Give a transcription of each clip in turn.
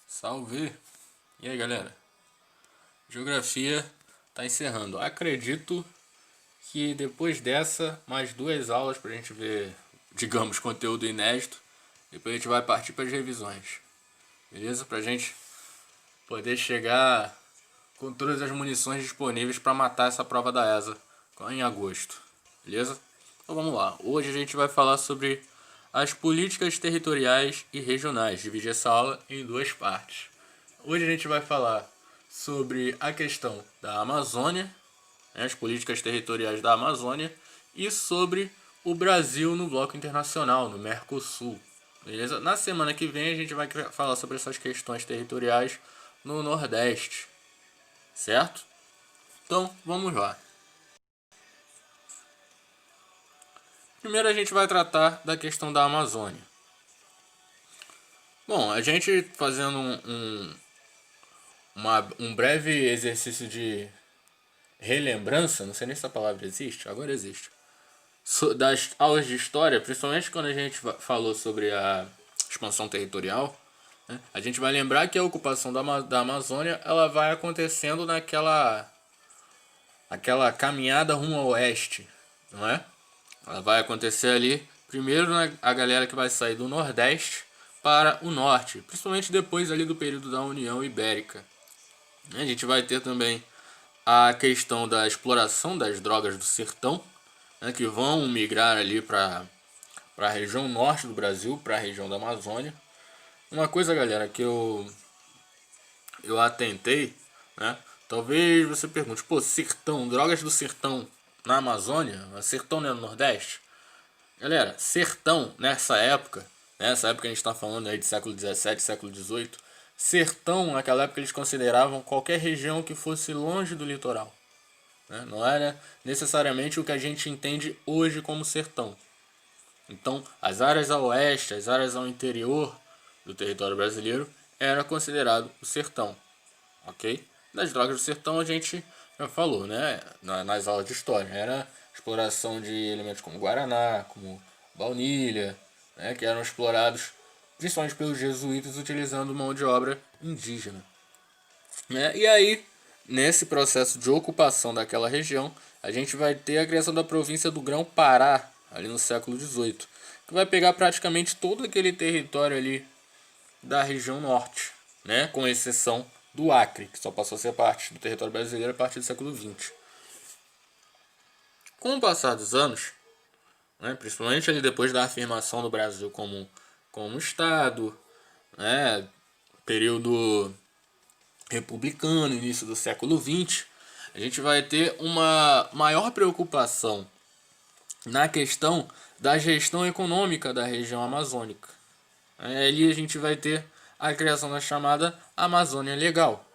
Salve! E aí, galera? Geografia tá encerrando. Acredito que depois dessa, mais duas aulas pra gente ver, digamos, conteúdo inédito. Depois a gente vai partir para as revisões. Beleza? Pra gente poder chegar com todas as munições disponíveis para matar essa prova da ESA em agosto. Beleza? Então vamos lá. Hoje a gente vai falar sobre as políticas territoriais e regionais. Dividir essa aula em duas partes. Hoje a gente vai falar sobre a questão da Amazônia, né, as políticas territoriais da Amazônia, e sobre o Brasil no bloco internacional, no Mercosul. Beleza? Na semana que vem a gente vai falar sobre essas questões territoriais no Nordeste. Certo? Então, vamos lá. Primeiro a gente vai tratar da questão da Amazônia. Bom, a gente fazendo um breve exercício de relembrança, não sei nem se essa palavra existe, agora existe, das aulas de história, principalmente quando a gente falou sobre a expansão territorial, né, a gente vai lembrar que a ocupação da Amazônia ela vai acontecendo aquela caminhada rumo ao oeste, não é? Ela vai acontecer ali, primeiro a galera que vai sair do Nordeste para o Norte, principalmente depois ali do período da União Ibérica. A gente vai ter também a questão da exploração das drogas do sertão, né, que vão migrar ali para a região norte do Brasil, para a região da Amazônia. Uma coisa, galera, que eu atentei, né? Talvez você pergunte, pô, sertão, drogas do sertão na Amazônia, sertão não é no Nordeste? Galera, sertão nessa época a gente está falando aí de século XVII, século XVIII, sertão naquela época eles consideravam qualquer região que fosse longe do litoral, né? Não era necessariamente o que a gente entende hoje como sertão. Então, as áreas a oeste, as áreas ao interior do território brasileiro era considerado o sertão, ok? Das drogas do sertão a gente já falou, né? Nas aulas de história, era exploração de elementos como guaraná, como baunilha, né? Que eram explorados principalmente pelos jesuítas utilizando mão de obra indígena, né? E aí, nesse processo de ocupação daquela região, a gente vai ter a criação da província do Grão-Pará, ali no século XVIII, que vai pegar praticamente todo aquele território ali da região norte, né? Com exceção do Acre, que só passou a ser parte do território brasileiro a partir do século XX. Com o passar dos anos, né, principalmente ali depois da afirmação do Brasil como Estado, né, período republicano, início do século XX, a gente vai ter uma maior preocupação na questão da gestão econômica da região amazônica. Ali a gente vai ter a criação da chamada Amazônia Legal.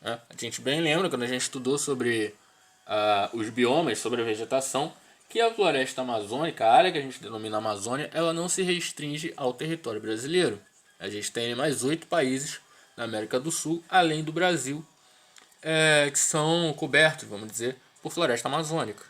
A gente bem lembra quando a gente estudou sobre os biomas, sobre a vegetação, que a floresta amazônica, a área que a gente denomina Amazônia, ela não se restringe ao território brasileiro. A gente tem mais 8 países na América do Sul, além do Brasil, que são cobertos, vamos dizer, por floresta amazônica.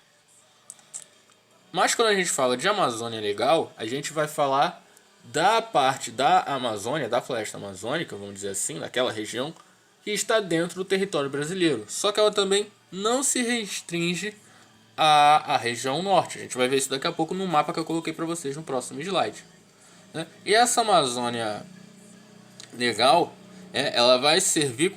Mas quando a gente fala de Amazônia Legal, a gente vai falar da parte da Amazônia, da floresta amazônica, vamos dizer assim, daquela região, que está dentro do território brasileiro. Só que ela também não se restringe à região norte. A gente vai ver isso daqui a pouco no mapa que eu coloquei para vocês no próximo slide, né? E essa Amazônia Legal, ela vai servir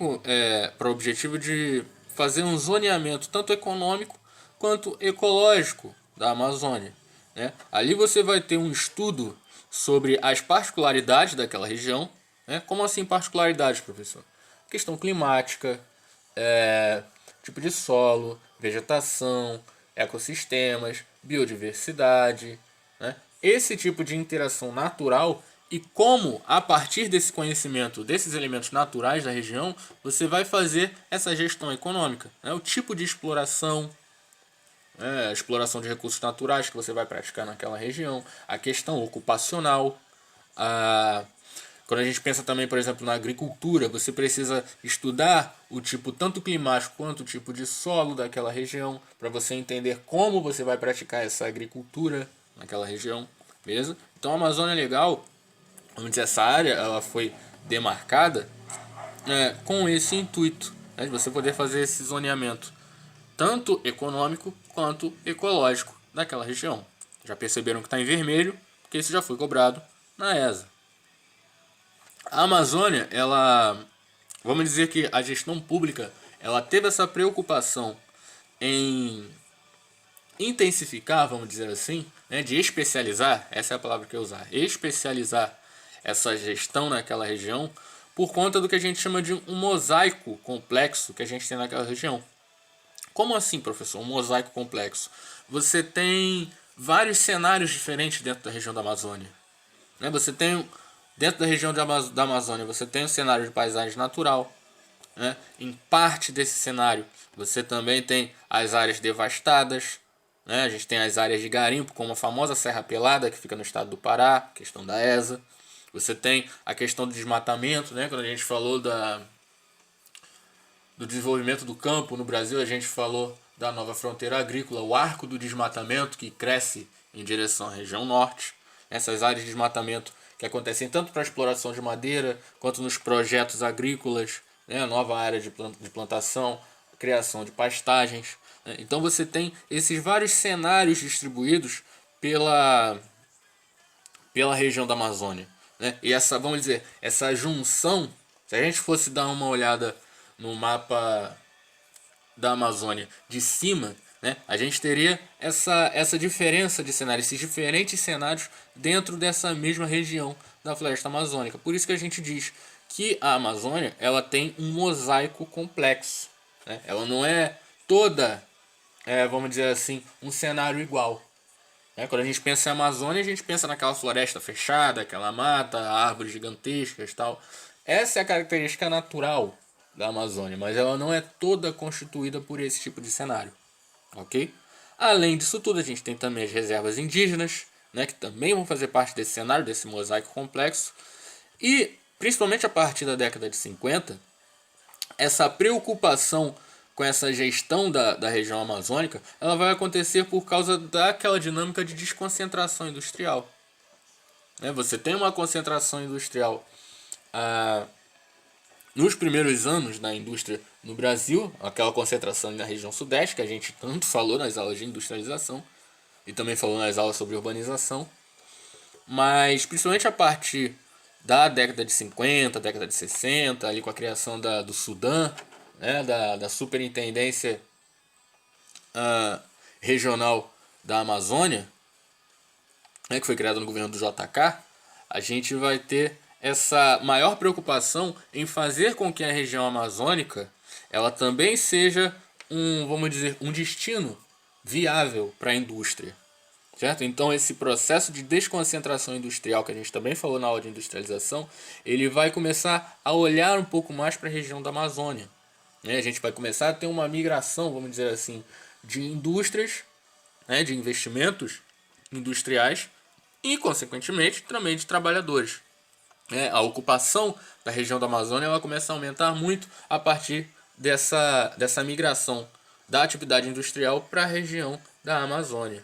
para o objetivo de fazer um zoneamento tanto econômico quanto ecológico da Amazônia, né? Ali você vai ter um estudo sobre as particularidades daquela região, né? Como assim particularidades, professor? Questão climática, tipo de solo, vegetação, ecossistemas, biodiversidade, né? Esse tipo de interação natural e como, a partir desse conhecimento desses elementos naturais da região, você vai fazer essa gestão econômica, né? O tipo de exploração, a exploração de recursos naturais que você vai praticar naquela região, a questão ocupacional, quando a gente pensa também, por exemplo, na agricultura, você precisa estudar o tipo tanto climático quanto o tipo de solo daquela região, para você entender como você vai praticar essa agricultura naquela região, beleza? Então a Amazônia Legal, vamos dizer, essa área ela foi demarcada com esse intuito, né, de você poder fazer esse zoneamento tanto econômico quanto ecológico daquela região. Já perceberam que está em vermelho, porque isso já foi cobrado na ESA. A Amazônia, vamos dizer que a gestão pública, ela teve essa preocupação em intensificar, vamos dizer assim, né, de especializar, essa é a palavra que eu usar, especializar essa gestão naquela região, por conta do que a gente chama de um mosaico complexo que a gente tem naquela região. Como assim, professor? Um mosaico complexo. Você tem vários cenários diferentes dentro da região da Amazônia. Né? Você tem, dentro da região da Amazônia, você tem um cenário de paisagem natural. Né? Em parte desse cenário, você também tem as áreas devastadas. Né? A gente tem as áreas de garimpo, como a famosa Serra Pelada, que fica no estado do Pará, questão da ESA. Você tem a questão do desmatamento, né? Quando a gente falou do desenvolvimento do campo no Brasil, a gente falou da nova fronteira agrícola, o arco do desmatamento que cresce em direção à região norte. Essas áreas de desmatamento que acontecem tanto para a exploração de madeira, quanto nos projetos agrícolas, né? A nova área de plantação, criação de pastagens. Né? Então você tem esses vários cenários distribuídos pela região da Amazônia. Né? E essa, vamos dizer, essa junção, se a gente fosse dar uma olhada no mapa da Amazônia de cima, né, a gente teria essa diferença de cenários, esses diferentes cenários dentro dessa mesma região da floresta amazônica. Por isso que a gente diz que a Amazônia ela tem um mosaico complexo. Né? Ela não é toda, vamos dizer assim, um cenário igual. Quando a gente pensa em Amazônia, a gente pensa naquela floresta fechada, aquela mata, árvores gigantescas e tal. Essa é a característica natural da Amazônia, mas ela não é toda constituída por esse tipo de cenário, ok? Além disso tudo, a gente tem também as reservas indígenas, né, que também vão fazer parte desse cenário, desse mosaico complexo. E, principalmente a partir da década de 50, essa preocupação com essa gestão da região amazônica, ela vai acontecer por causa daquela dinâmica de desconcentração industrial. Você tem uma concentração industrial nos primeiros anos da indústria no Brasil, aquela concentração na região sudeste, que a gente tanto falou nas aulas de industrialização, e também falou nas aulas sobre urbanização, mas principalmente a partir da década de 50, década de 60, ali com a criação do Sudã, né, da Superintendência Regional da Amazônia, né, que foi criada no governo do JK, a gente vai ter essa maior preocupação em fazer com que a região amazônica ela também seja vamos dizer, um destino viável para a indústria. Certo? Então esse processo de desconcentração industrial que a gente também falou na aula de industrialização, ele vai começar a olhar um pouco mais para a região da Amazônia. Né? A gente vai começar a ter uma migração, vamos dizer assim, de indústrias, né, de investimentos industriais e, consequentemente, também de trabalhadores. A ocupação da região da Amazônia ela começa a aumentar muito a partir dessa migração da atividade industrial para a região da Amazônia.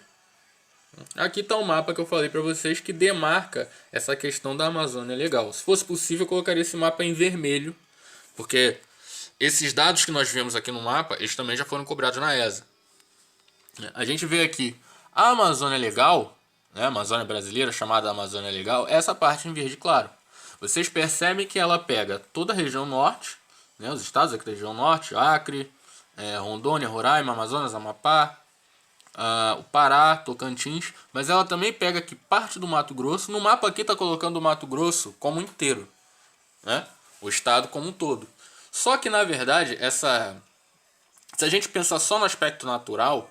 Aqui está o mapa que eu falei para vocês que demarca essa questão da Amazônia legal. Se fosse possível, eu colocaria esse mapa em vermelho, porque esses dados que nós vemos aqui no mapa, eles também já foram cobrados na ESA. A gente vê aqui a Amazônia Legal, né, a Amazônia brasileira, chamada Amazônia Legal, essa parte em verde claro. Vocês percebem que ela pega toda a região norte, né, os estados aqui da região norte, Acre, Rondônia, Roraima, Amazonas, Amapá, o Pará, Tocantins, mas ela também pega aqui parte do Mato Grosso. No mapa aqui está colocando o Mato Grosso como inteiro, né, o estado como um todo. Só que na verdade, se a gente pensar só no aspecto natural,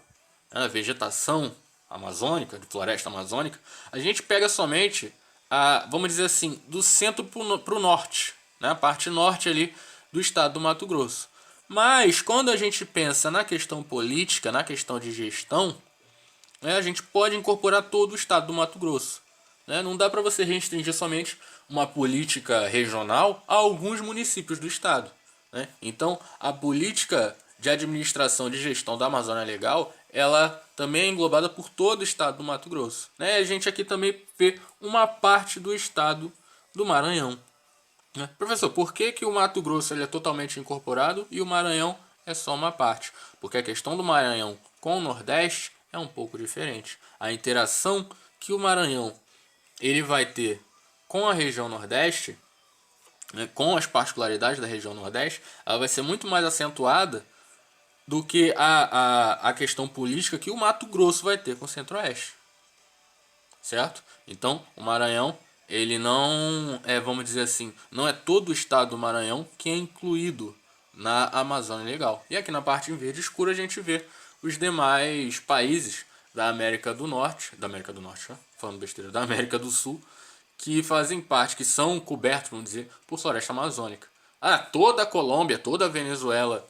né, vegetação amazônica, de floresta amazônica, a gente pega somente vamos dizer assim, do centro para o norte, né, a parte norte ali do estado do Mato Grosso. Mas quando a gente pensa na questão política, na questão de gestão, né, a gente pode incorporar todo o estado do Mato Grosso. Né? Não dá para você restringir somente uma política regional a alguns municípios do estado. Né? Então, a política de administração de gestão da Amazônia Legal, ela também é englobada por todo o estado do Mato Grosso. Né? A gente aqui também vê uma parte do estado do Maranhão. né? Professor, por que que o Mato Grosso ele é totalmente incorporado e o Maranhão é só uma parte? Porque a questão do Maranhão com o Nordeste é um pouco diferente. A interação que o Maranhão ele vai ter com a região Nordeste, né, com as particularidades da região Nordeste, ela vai ser muito mais acentuada do que a questão política que o Mato Grosso vai ter com o Centro-Oeste. Certo? Então, o Maranhão, ele não é, vamos dizer assim, não é todo o estado do Maranhão que é incluído na Amazônia Legal. E aqui na parte em verde escura a gente vê os demais países da América do Norte, né? Falando besteira, da América do Sul, que fazem parte, que são cobertos, vamos dizer, por floresta amazônica. Ah, toda a Colômbia, toda a Venezuela,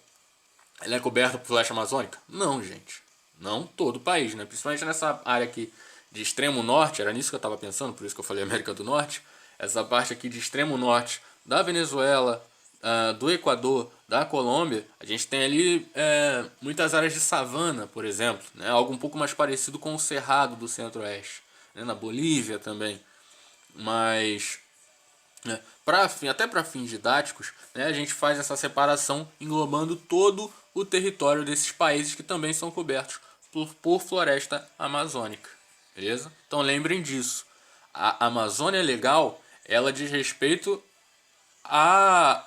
ela é coberta por floresta amazônica? Não, gente. Não todo o país, né? Principalmente nessa área aqui de extremo norte, era nisso que eu estava pensando, por isso que eu falei América do Norte. Essa parte aqui de extremo norte da Venezuela, do Equador, da Colômbia, a gente tem ali muitas áreas de savana, por exemplo, né? Algo um pouco mais parecido com o Cerrado do Centro-Oeste, né? Na Bolívia também. Mas né, até para fins didáticos, né, a gente faz essa separação englobando todo o território desses países que também são cobertos por floresta amazônica. Beleza? Então lembrem disso. A Amazônia Legal, ela diz respeito a,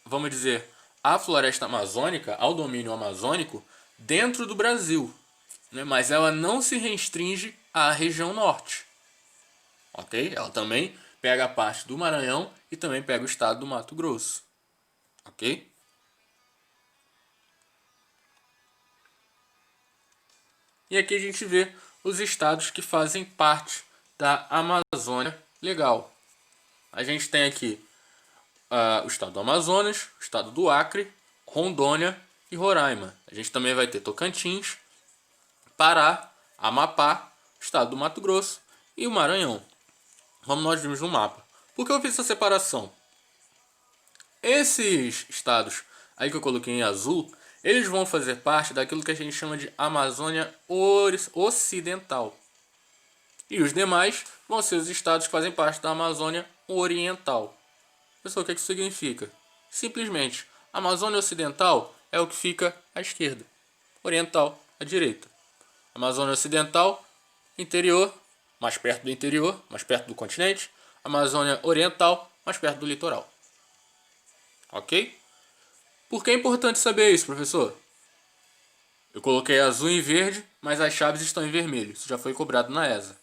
vamos dizer, a floresta amazônica, ao domínio amazônico dentro do Brasil, né? Mas ela não se restringe à região norte. Ok? Ela também pega a parte do Maranhão e também pega o estado do Mato Grosso. Ok? E aqui a gente vê os estados que fazem parte da Amazônia Legal. A gente tem aqui o estado do Amazonas, o estado do Acre, Rondônia e Roraima. A gente também vai ter Tocantins, Pará, Amapá, o estado do Mato Grosso e o Maranhão. Como nós vimos no mapa. Por que eu fiz essa separação? Esses estados aí que eu coloquei em azul, eles vão fazer parte daquilo que a gente chama de Amazônia Ocidental. E os demais vão ser os estados que fazem parte da Amazônia Oriental. Pessoal, o que isso significa? Simplesmente, Amazônia Ocidental é o que fica à esquerda, Oriental à direita. Amazônia Ocidental, interior, mais perto do interior, mais perto do continente. Amazônia Oriental, mais perto do litoral. Ok? Por que é importante saber isso, professor? Eu coloquei azul e verde, mas as chaves estão em vermelho. Isso já foi cobrado na ESA.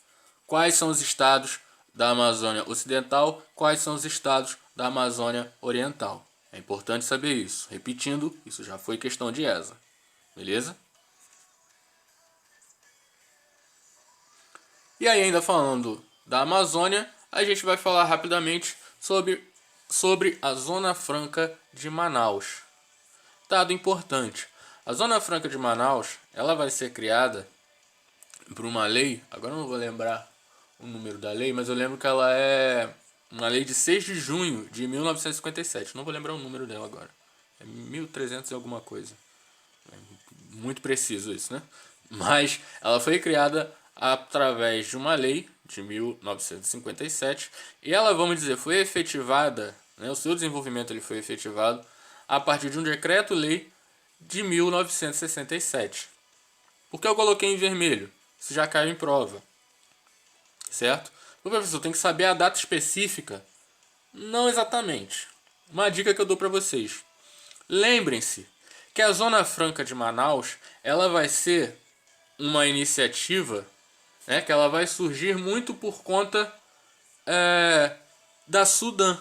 Quais são os estados da Amazônia Ocidental? Quais são os estados da Amazônia Oriental? É importante saber isso. Repetindo, isso já foi questão de ESA. Beleza? E aí, ainda falando da Amazônia, a gente vai falar rapidamente sobre a Zona Franca de Manaus. Dado importante, a Zona Franca de Manaus, ela vai ser criada por uma lei, agora eu não vou lembrar o número da lei, mas eu lembro que ela é uma lei de 6 de junho de 1957, não vou lembrar o número dela agora, é 1300 e alguma coisa, é muito preciso isso, né? Mas ela foi criada através de uma lei de 1957 e ela, vamos dizer, foi efetivada, né, o seu desenvolvimento ele foi efetivado a partir de um decreto-lei de 1967. Por que eu coloquei em vermelho? Isso já caiu em prova, certo? O professor tem que saber a data específica? Não exatamente. Uma dica que eu dou para vocês. Lembrem-se que a Zona Franca de Manaus ela vai ser uma iniciativa, né, que ela vai surgir muito por conta da Sudã.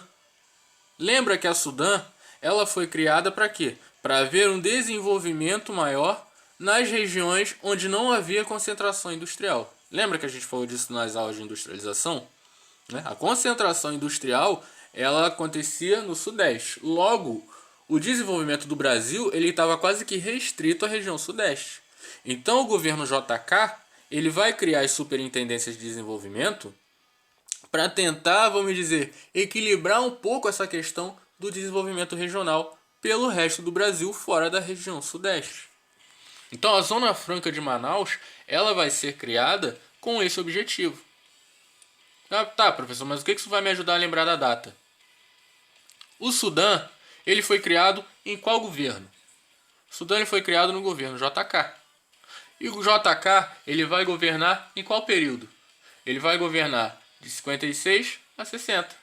Lembra que a Sudã ela foi criada para quê? Para haver um desenvolvimento maior nas regiões onde não havia concentração industrial. Lembra que a gente falou disso nas aulas de industrialização? Né? A concentração industrial ela acontecia no Sudeste. Logo, o desenvolvimento do Brasil ele estava quase que restrito à região Sudeste. Então, o governo JK ele vai criar as superintendências de desenvolvimento para tentar, vamos dizer, equilibrar um pouco essa questão do desenvolvimento regional pelo resto do Brasil fora da região Sudeste. Então, a Zona Franca de Manaus ela vai ser criada com esse objetivo. Ah, tá, professor, mas o que isso vai me ajudar a lembrar da data? O Sudã, ele foi criado em qual governo? O Sudã ele foi criado no governo JK. E o JK, ele vai governar em qual período? Ele vai governar de 56 a 60.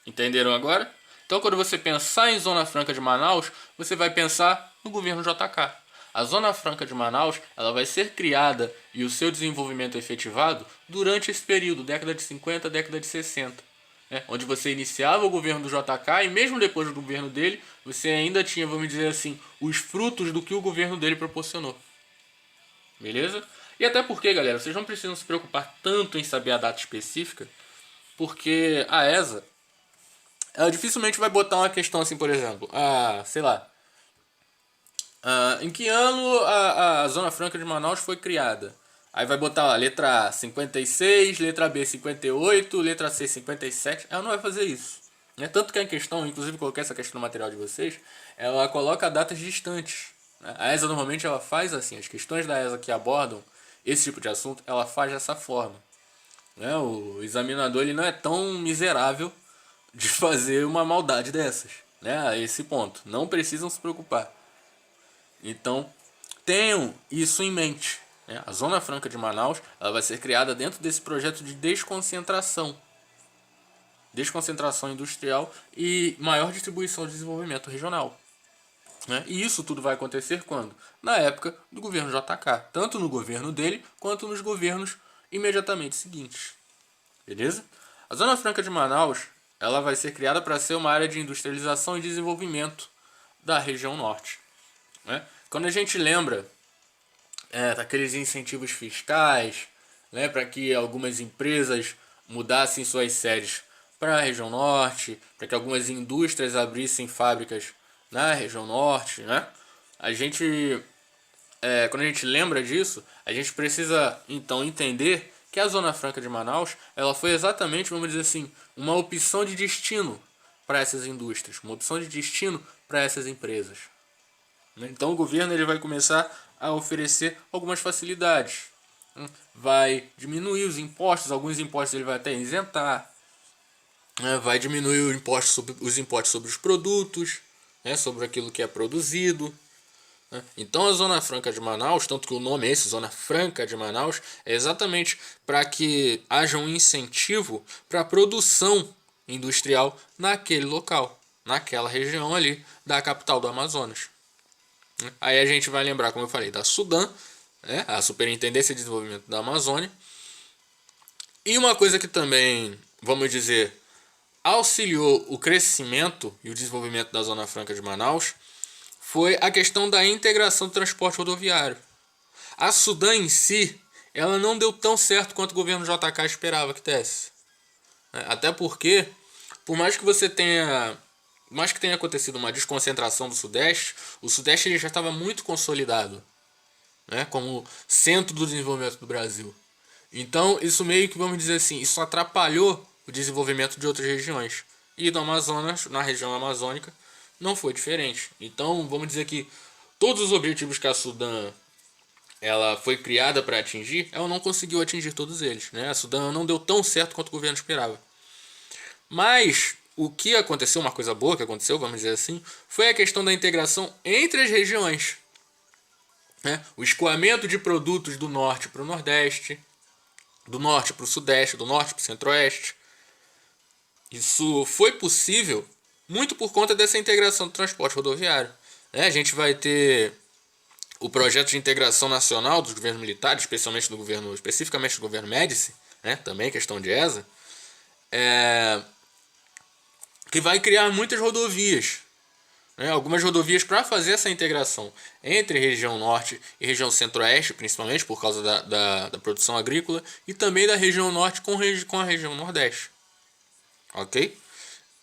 Entenderam agora? Então, quando você pensar em Zona Franca de Manaus, você vai pensar no governo JK. A Zona Franca de Manaus, ela vai ser criada e o seu desenvolvimento efetivado durante esse período, década de 50, década de 60. Onde você iniciava o governo do JK e mesmo depois do governo dele, você ainda tinha, vamos dizer assim, os frutos do que o governo dele proporcionou. Beleza? E até porque, galera, vocês não precisam se preocupar tanto em saber a data específica, porque a ESA, ela dificilmente vai botar uma questão assim, por exemplo, sei lá, em que ano a Zona Franca de Manaus foi criada? Aí vai botar lá, letra A 56, letra B 58, letra C 57. Ela não vai fazer isso. Tanto que a questão, inclusive coloquei essa questão no material de vocês, ela coloca datas distantes. A ESA normalmente ela faz assim, as questões da ESA que abordam esse tipo de assunto, ela faz dessa forma. O examinador ele não é tão miserável de fazer uma maldade dessas. A esse ponto. Não precisam se preocupar. Então, tenham isso em mente. A Zona Franca de Manaus ela vai ser criada dentro desse projeto de desconcentração. Desconcentração industrial e maior distribuição de desenvolvimento regional. E isso tudo vai acontecer quando? Na época do governo JK. Tanto no governo dele, quanto nos governos imediatamente seguintes. Beleza? A Zona Franca de Manaus ela vai ser criada para ser uma área de industrialização e desenvolvimento da região norte. Quando a gente lembra daqueles incentivos fiscais, para que algumas empresas mudassem suas sedes para a região norte, para que algumas indústrias abrissem fábricas na região norte, a gente, quando a gente lembra disso, a gente precisa então entender que a Zona Franca de Manaus ela foi exatamente, vamos dizer assim, uma opção de destino para essas indústrias, uma opção de destino para essas empresas. Então o governo ele vai começar a oferecer algumas facilidades. Vai diminuir os impostos, alguns impostos ele vai até isentar. Vai diminuir os impostos sobre os produtos, sobre aquilo que é produzido. Então a Zona Franca de Manaus, tanto que o nome é esse, Zona Franca de Manaus, é exatamente para que haja um incentivo para a produção industrial naquele local, naquela região ali da capital do Amazonas. Aí a gente vai lembrar, como eu falei, da Sudã, a Superintendência de Desenvolvimento da Amazônia. E uma coisa que também, vamos dizer, auxiliou o crescimento e o desenvolvimento da Zona Franca de Manaus foi a questão da integração do transporte rodoviário. A Sudã em si, ela não deu tão certo quanto o governo JK esperava que desse. Até porque, por mais que tenha acontecido uma desconcentração do Sudeste, o Sudeste ele já estava muito consolidado, como centro do desenvolvimento do Brasil. Então, isso meio que, vamos dizer assim, isso atrapalhou o desenvolvimento de outras regiões. E do Amazonas, na região amazônica, não foi diferente. Então, vamos dizer que todos os objetivos que a Sudã ela foi criada para atingir, ela não conseguiu atingir todos eles. A Sudã não deu tão certo quanto o governo esperava. Mas o que aconteceu, uma coisa boa que aconteceu, vamos dizer assim, foi a questão da integração entre as regiões. O escoamento de produtos do norte para o nordeste, do norte para o sudeste, do norte para o centro-oeste. Isso foi possível muito por conta dessa integração do transporte rodoviário. A gente vai ter o projeto de integração nacional dos governos militares, especificamente do governo Médici, também questão de ESA, que vai criar muitas rodovias. Algumas rodovias para fazer essa integração entre região norte e região centro-oeste, principalmente por causa da produção agrícola, e também da região norte com a região nordeste. Ok?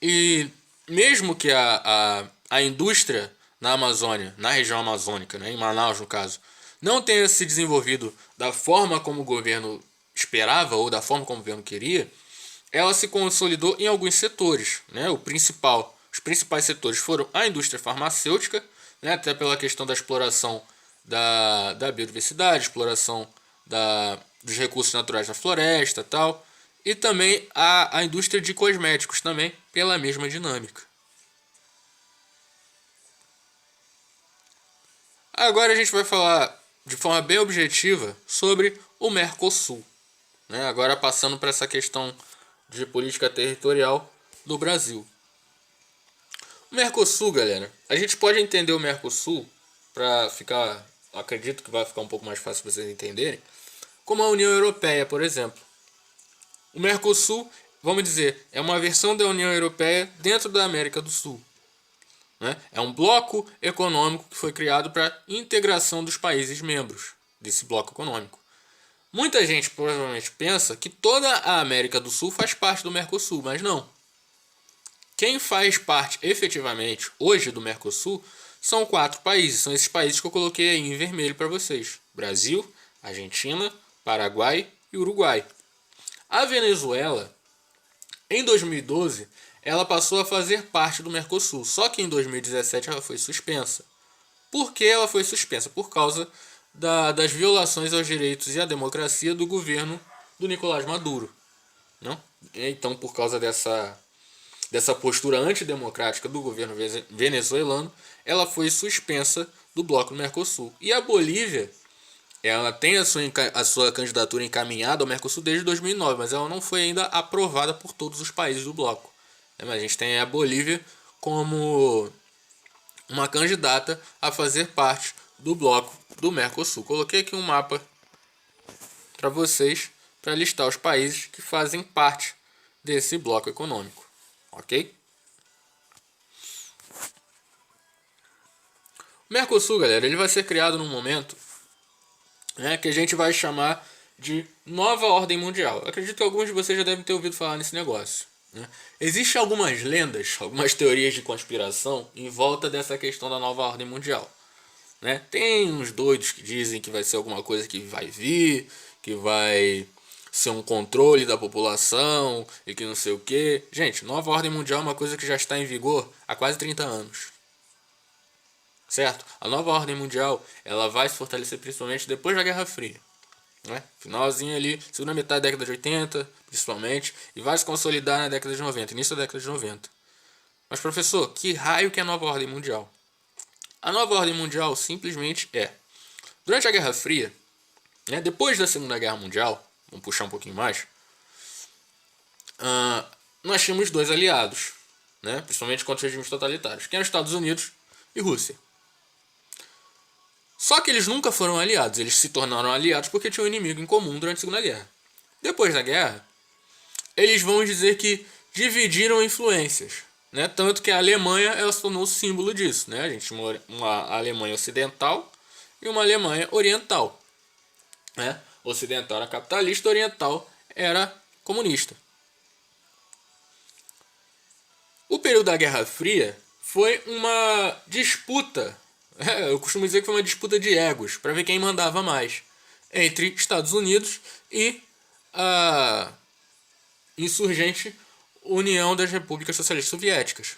E mesmo que a indústria na Amazônia, na região amazônica, em Manaus no caso, não tenha se desenvolvido da forma como o governo esperava ou da forma como o governo queria, ela se consolidou em alguns setores. Os principais setores foram a indústria farmacêutica, até pela questão da exploração da biodiversidade, exploração dos recursos naturais da floresta tal. e também a indústria de cosméticos também pela mesma dinâmica. Agora a gente vai falar de forma bem objetiva sobre o Mercosul, né? Agora passando para essa questão de política territorial do Brasil. O Mercosul, galera, a gente pode entender o Mercosul para ficar, acredito que vai ficar um pouco mais fácil para vocês entenderem, como a União Europeia, por exemplo. O Mercosul, vamos dizer, é uma versão da União Europeia dentro da América do Sul. Né? É um bloco econômico que foi criado para integração dos países membros desse bloco econômico. Muita gente provavelmente pensa que toda a América do Sul faz parte do Mercosul, mas não. Quem faz parte efetivamente hoje do Mercosul são 4 países. São esses países que eu coloquei aí em vermelho para vocês: Brasil, Argentina, Paraguai e Uruguai. A Venezuela, em 2012, ela passou a fazer parte do Mercosul, só que em 2017 ela foi suspensa. Por que ela foi suspensa? Por causa das violações aos direitos e à democracia do governo do Nicolás Maduro. Não? Então, por causa dessa postura antidemocrática do governo venezuelano, ela foi suspensa do bloco do Mercosul. E a Bolívia, ela tem a sua candidatura encaminhada ao Mercosul desde 2009, mas ela não foi ainda aprovada por todos os países do bloco. Mas a gente tem a Bolívia como uma candidata a fazer parte do bloco do Mercosul. Coloquei aqui um mapa para vocês, para listar os países que fazem parte desse bloco econômico. Ok? O Mercosul, galera, ele vai ser criado num momento, né, que a gente vai chamar de nova ordem mundial. Eu acredito que alguns de vocês já devem ter ouvido falar nesse negócio. Né? Existem algumas lendas, algumas teorias de conspiração em volta dessa questão da nova ordem mundial. Né? Tem uns doidos que dizem que vai ser alguma coisa que vai vir, que vai ser um controle da população e que não sei o que. Gente, nova ordem mundial é uma coisa que já está em vigor há quase 30 anos. Certo? A nova ordem mundial, ela vai se fortalecer principalmente depois da Guerra Fria. Né? Finalzinho ali, segunda metade da década de 80, principalmente, e vai se consolidar na década de 90, início da década de 90. Mas, professor, que raio que é a nova ordem mundial? A nova ordem mundial simplesmente é: durante a Guerra Fria, né, depois da Segunda Guerra Mundial, vamos puxar um pouquinho mais, nós tínhamos 2 aliados, né, principalmente contra os regimes totalitários, que eram os Estados Unidos e Rússia. Só que eles nunca foram aliados, eles se tornaram aliados porque tinham um inimigo em comum durante a Segunda Guerra. Depois da guerra, eles vão dizer que dividiram influências. Né? Tanto que a Alemanha ela se tornou o símbolo disso. Né? A gente tinha uma Alemanha ocidental e uma Alemanha oriental. Né? Ocidental era capitalista, oriental era comunista. O período da Guerra Fria foi uma disputa. Eu costumo dizer que foi uma disputa de egos para ver quem mandava mais entre Estados Unidos e a insurgente União das Repúblicas Socialistas Soviéticas.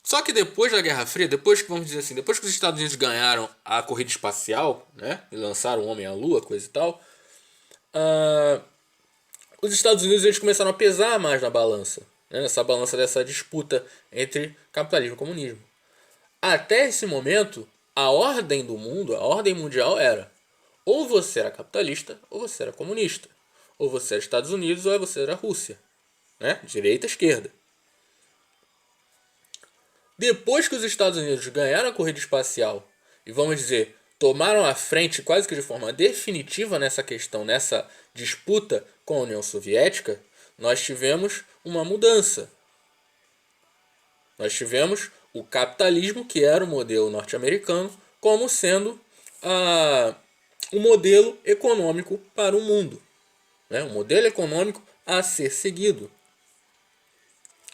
Só que depois da Guerra Fria, depois que os Estados Unidos ganharam a corrida espacial, né, e lançaram o homem à lua, coisa e tal, os Estados Unidos eles começaram a pesar mais na balança, né, nessa balança dessa disputa entre capitalismo e comunismo. Até esse momento, a ordem do mundo, a ordem mundial era: ou você era capitalista, ou você era comunista. Ou você era Estados Unidos, ou você era Rússia. Né? Direita, esquerda. Depois que os Estados Unidos ganharam a corrida espacial e, vamos dizer, tomaram a frente quase que de forma definitiva nessa questão, nessa disputa com a União Soviética, nós tivemos uma mudança. Nós tivemos o capitalismo, que era o modelo norte-americano, como sendo o modelo econômico para o mundo. Né? Um modelo econômico a ser seguido.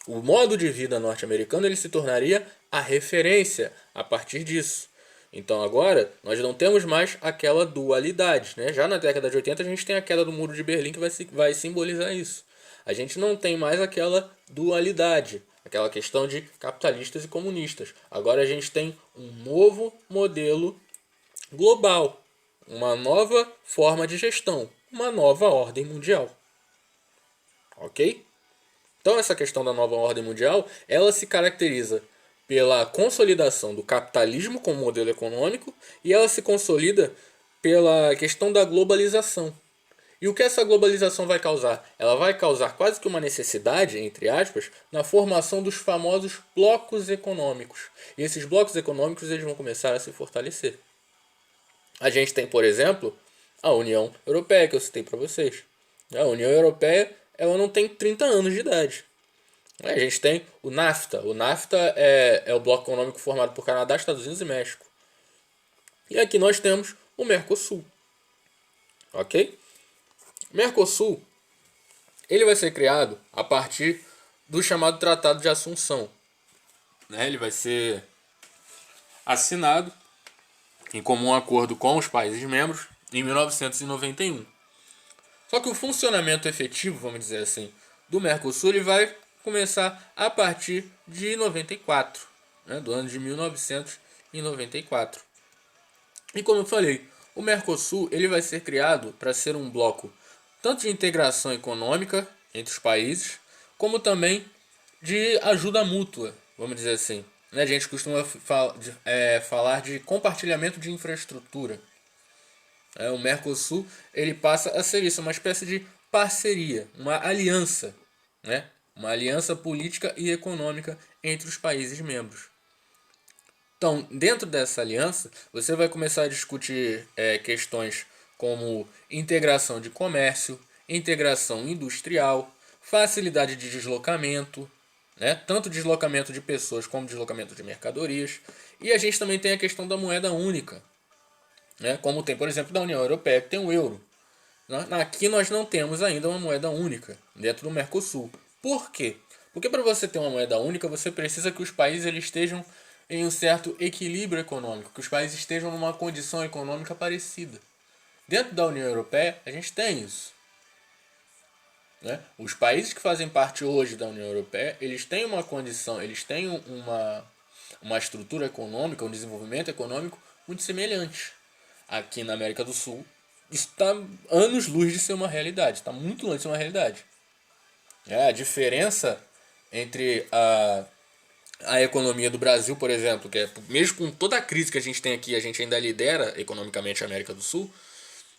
O modo de vida norte-americano ele se tornaria a referência a partir disso. Então agora nós não temos mais aquela dualidade. Né? Já na década de 80 a gente tem a queda do Muro de Berlim que vai simbolizar isso. A gente não tem mais aquela dualidade, aquela questão de capitalistas e comunistas. Agora a gente tem um novo modelo global, uma nova forma de gestão, uma nova ordem mundial. ok? Então essa questão da nova ordem mundial, ela se caracteriza pela consolidação do capitalismo como modelo econômico e ela se consolida pela questão da globalização. E o que essa globalização vai causar? Ela vai causar quase que uma necessidade, entre aspas, na formação dos famosos blocos econômicos. E esses blocos econômicos eles vão começar a se fortalecer. A gente tem, por exemplo, a União Europeia, que eu citei para vocês. A União Europeia ela não tem 30 anos de idade. A gente tem o NAFTA. O NAFTA é o bloco econômico formado por Canadá, Estados Unidos e México. E aqui nós temos o Mercosul. Ok? O Mercosul ele vai ser criado a partir do chamado Tratado de Assunção. Ele vai ser assinado em comum acordo com os países membros em 1991. Só que o funcionamento efetivo, vamos dizer assim, do Mercosul ele vai começar a partir de 94, do ano de 1994. E como eu falei, o Mercosul ele vai ser criado para ser um bloco tanto de integração econômica entre os países, como também de ajuda mútua, vamos dizer assim. A gente costuma falar de compartilhamento de infraestrutura. O Mercosul ele passa a ser isso, uma espécie de parceria, uma aliança, uma aliança política e econômica entre os países membros. Então, dentro dessa aliança, você vai começar a discutir questões como integração de comércio, integração industrial, facilidade de deslocamento, tanto deslocamento de pessoas como deslocamento de mercadorias. E a gente também tem a questão da moeda única, como tem, por exemplo, da União Europeia, que tem o euro. Aqui nós não temos ainda uma moeda única dentro do Mercosul. Por quê? Porque para você ter uma moeda única, você precisa que os países eles estejam em um certo equilíbrio econômico, que os países estejam numa condição econômica parecida. Dentro da União Europeia, a gente tem isso. Os países que fazem parte hoje da União Europeia, eles têm uma condição, eles têm uma estrutura econômica, um desenvolvimento econômico muito semelhante. Aqui na América do Sul, isso está anos-luz de ser uma realidade, está muito longe de ser uma realidade. A diferença entre a economia do Brasil, por exemplo, que mesmo com toda a crise que a gente tem aqui, a gente ainda lidera economicamente a América do Sul.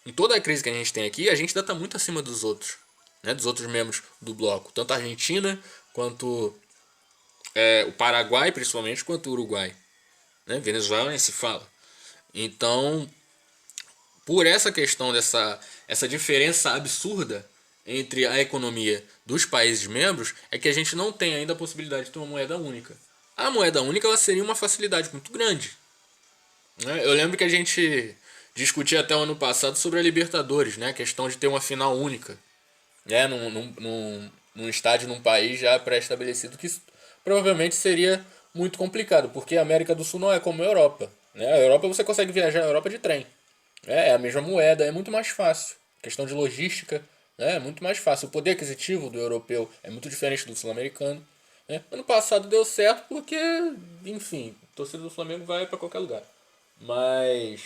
Em toda a crise que a gente tem aqui, a gente ainda está muito acima dos outros, dos outros membros do bloco. Tanto a Argentina, quanto o Paraguai, principalmente, quanto o Uruguai. Venezuela nem se fala. Então, por essa questão essa diferença absurda entre a economia dos países membros, é que a gente não tem ainda a possibilidade de ter uma moeda única. A moeda única ela seria uma facilidade muito grande. Eu lembro que a gente discutia até o ano passado sobre a Libertadores, a questão de ter uma final única, num estádio, num país já pré-estabelecido, que provavelmente seria muito complicado, porque a América do Sul não é como a Europa. A Europa você consegue viajar na Europa de trem. É a mesma moeda, é muito mais fácil. Questão de logística é muito mais fácil. O poder aquisitivo do europeu é muito diferente do sul-americano. Ano passado deu certo porque, enfim, a torcida do Flamengo vai para qualquer lugar. Mas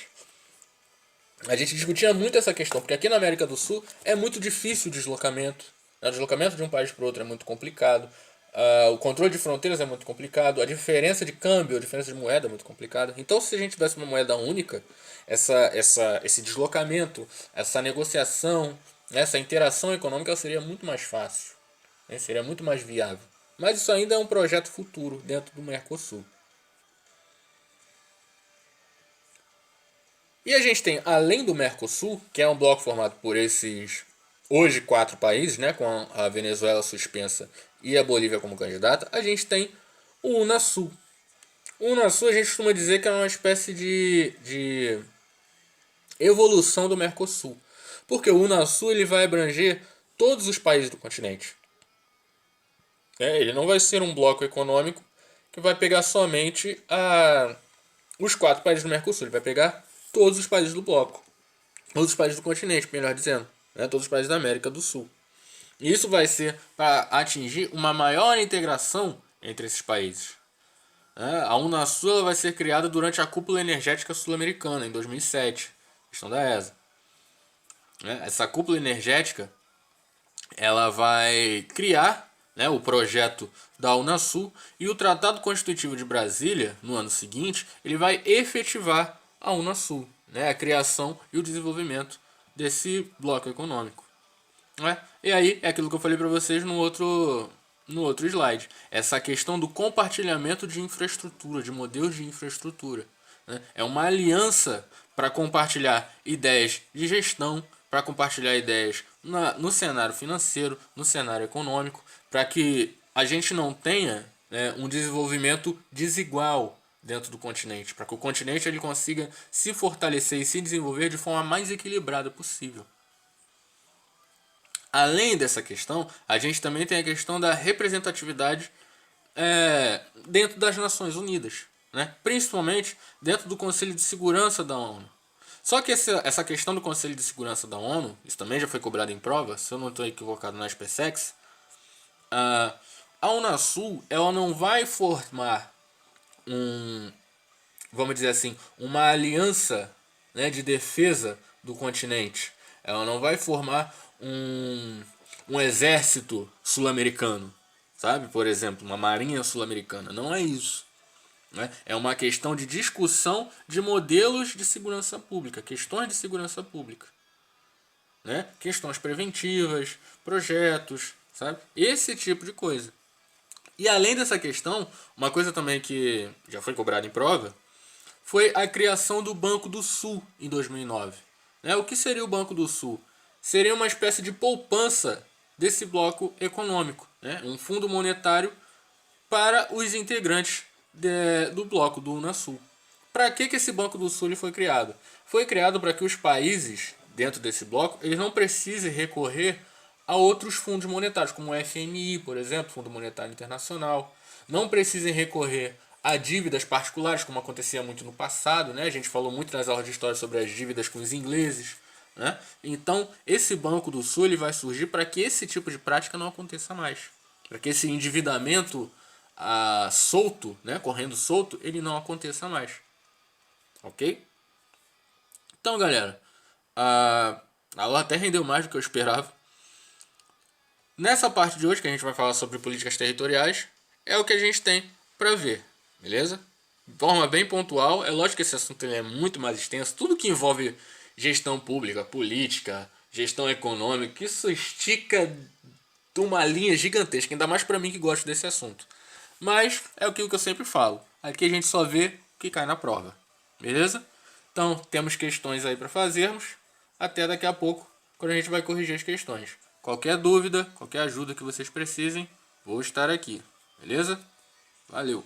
a gente discutia muito essa questão, porque aqui na América do Sul é muito difícil o deslocamento. O deslocamento de um país para o outro é muito complicado. O controle de fronteiras é muito complicado. A diferença de câmbio, a diferença de moeda é muito complicada. Então, se a gente tivesse uma moeda única, esse deslocamento, essa negociação, essa interação econômica seria muito mais fácil. Seria muito mais viável. Mas isso ainda é um projeto futuro dentro do Mercosul. E a gente tem, além do Mercosul, que é um bloco formado por esses, hoje, 4 países, com a Venezuela suspensa e a Bolívia como candidata, a gente tem o Unasul. O Unasul a gente costuma dizer que é uma espécie de evolução do Mercosul. Porque o Unasul ele vai abranger todos os países do continente. Ele não vai ser um bloco econômico que vai pegar somente os 4 países do Mercosul. Ele vai pegar todos os países do bloco. Todos os países do continente, melhor dizendo. Todos os países da América do Sul. E isso vai ser para atingir uma maior integração entre esses países. A Unasul vai ser criada durante a Cúpula Energética Sul-Americana, em 2007. Questão da ESA. Essa cúpula energética ela vai criar, né, o projeto da Unasul, e o Tratado Constitutivo de Brasília, no ano seguinte, ele vai efetivar a Unasul, né, a criação e o desenvolvimento desse bloco econômico. Né? E aí, é aquilo que eu falei para vocês no outro slide. Essa questão do compartilhamento de infraestrutura, de modelos de infraestrutura. Né? É uma aliança para compartilhar ideias de gestão, para compartilhar ideias no cenário financeiro, no cenário econômico, para que a gente não tenha, né, um desenvolvimento desigual dentro do continente, para que o continente ele consiga se fortalecer e se desenvolver de forma mais equilibrada possível. Além dessa questão, a gente também tem a questão da representatividade dentro das Nações Unidas, né? Principalmente dentro do Conselho de Segurança da ONU. Só que essa questão do Conselho de Segurança da ONU, isso também já foi cobrado em prova, se eu não estou equivocado na SpaceX, a Unasul ela não vai formar vamos dizer assim, uma aliança, né, de defesa do continente. Ela não vai formar um exército sul-americano, sabe? Por exemplo, uma marinha sul-americana. Não é isso. Né? É uma questão de discussão de modelos de segurança pública, questões de segurança pública. Né? Questões preventivas, projetos, sabe? Esse tipo de coisa. E além dessa questão, uma coisa também que já foi cobrada em prova foi a criação do Banco do Sul em 2009. O que seria o Banco do Sul? Seria uma espécie de poupança desse bloco econômico, né? Um fundo monetário para os integrantes do bloco do Unasul. Para que esse Banco do Sul foi criado? Foi criado para que os países dentro desse bloco eles não precisem recorrer a outros fundos monetários, como o FMI, por exemplo, Fundo Monetário Internacional. Não precisem recorrer a dívidas particulares, como acontecia muito no passado, né? A gente falou muito nas aulas de história sobre as dívidas com os ingleses, né? Então, esse Banco do Sul ele vai surgir para que esse tipo de prática não aconteça mais. Para que esse endividamento solto, né? Correndo solto, ele não aconteça mais. Ok? Então, galera, a aula até rendeu mais do que eu esperava. Nessa parte de hoje, que a gente vai falar sobre políticas territoriais, é o que a gente tem para ver, beleza? De forma bem pontual, é lógico que esse assunto é muito mais extenso. Tudo que envolve gestão pública, política, gestão econômica, isso estica de uma linha gigantesca, ainda mais para mim que gosto desse assunto. Mas é aquilo que eu sempre falo, aqui a gente só vê o que cai na prova, beleza? Então, temos questões aí para fazermos. Até daqui a pouco, quando a gente vai corrigir as questões. Qualquer dúvida, qualquer ajuda que vocês precisem, vou estar aqui, beleza? Valeu!